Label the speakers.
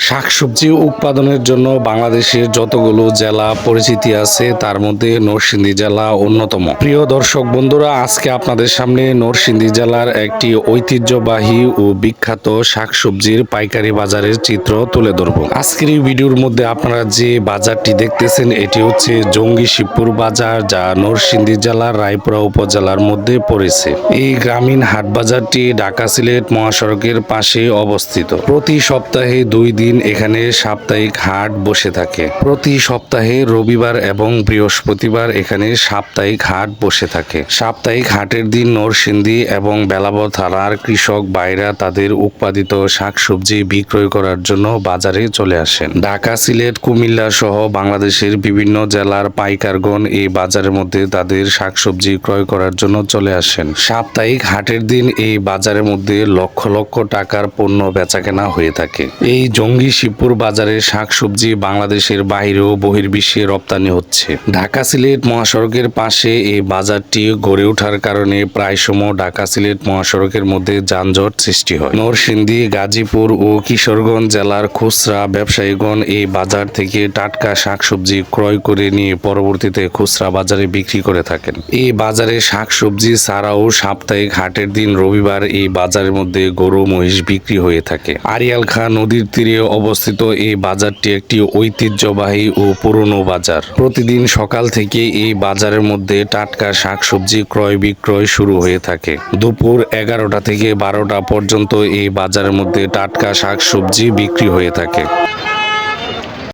Speaker 1: শাকসবজি উৎপাদনের জন্য বাংলাদেশের যতগুলো জেলা পরিচিতি আছে তার মধ্যে নরসিংদী জেলা অন্যতম। প্রিয় দর্শক বন্ধুরা, আজকে আপনাদের সামনে নরসিংদী জেলার একটি ঐতিহ্যবাহী ও বিখ্যাত শাকসবজির পাইকারি বাজারের চিত্র তুলে ধরব। আজকের এই ভিডিওর মধ্যে আপনারা যে বাজারটি দেখতেছেন এটি হচ্ছে জঙ্গি শিবপুর বাজার, যা নরসিংদী জেলার রায়পুরা উপজেলার মধ্যে পড়েছে। এই গ্রামীণ হাট বাজারটি ঢাকা সিলেট মহাসড়কের পাশে অবস্থিত। প্রতি সপ্তাহে 2 দিন এখানে সাপ্তাহিক হাট বসে থাকে। প্রতি সপ্তাহে রবিবার এবং বৃহস্পতিবার এখানে সাপ্তাহিক হাট বসে থাকে। সাপ্তাহিক হাটের দিন নরসিংদী এবং বেলাবর থানার কৃষক ভাইরা তাদের উৎপাদিত শাকসবজি বিক্রয় করার জন্য বাজারে চলে আসেন। ঢাকা সিলেট কুমিল্লা সহ বাংলাদেশের বিভিন্ন জেলার পাইকারগণ এই বাজারের মধ্যে তাদের শাকসবজি ক্রয় করার জন্য চলে আসেন। সাপ্তাহিক হাটের দিন এই বাজারের মধ্যে লক্ষ লক্ষ টাকার পণ্য বেচাকেনা হয়ে থাকে। এই জঙ্গি শিবপুর বাজারে শাকসবজি বাংলাদেশের বাইরেও বহির্বিশ্বে রপ্তানি হচ্ছে। ঢাকা সিলেট মহাসড়কের পাশে এই বাজারটি গড়ে ওঠার কারণে প্রায় সময় ঢাকা সিলেট মহাসড়কের মধ্যে যানজট সৃষ্টি হয়। নরসিংদী, গাজীপুর ও কিশোরগঞ্জ জেলার খুচরা ব্যবসায়ীগণ এই বাজার থেকে টাটকা শাকসবজি ক্রয় করে নিয়ে পরবর্তীতে খুচরা বাজারে বিক্রি করে থাকেন। এই বাজারে শাকসবজি ছাড়াও সাপ্তাহিক হাটের দিন রবিবার এই বাজারের মধ্যে গরু মহিষ বিক্রি হয়ে থাকে। আড়িয়াল খাঁ নদীর তীরে অবস্থিত এই বাজারটি একটি ঐতিহ্যবাহী ও পুরনো বাজার। প্রতিদিন সকাল থেকে এই বাজারের মধ্যে টাটকা শাকসবজি ক্রয় বিক্রয় শুরু হয়ে থাকে। দুপুর 11টা থেকে 12টা পর্যন্ত এই বাজারের মধ্যে টাটকা শাকসবজি বিক্রি হয়ে থাকে।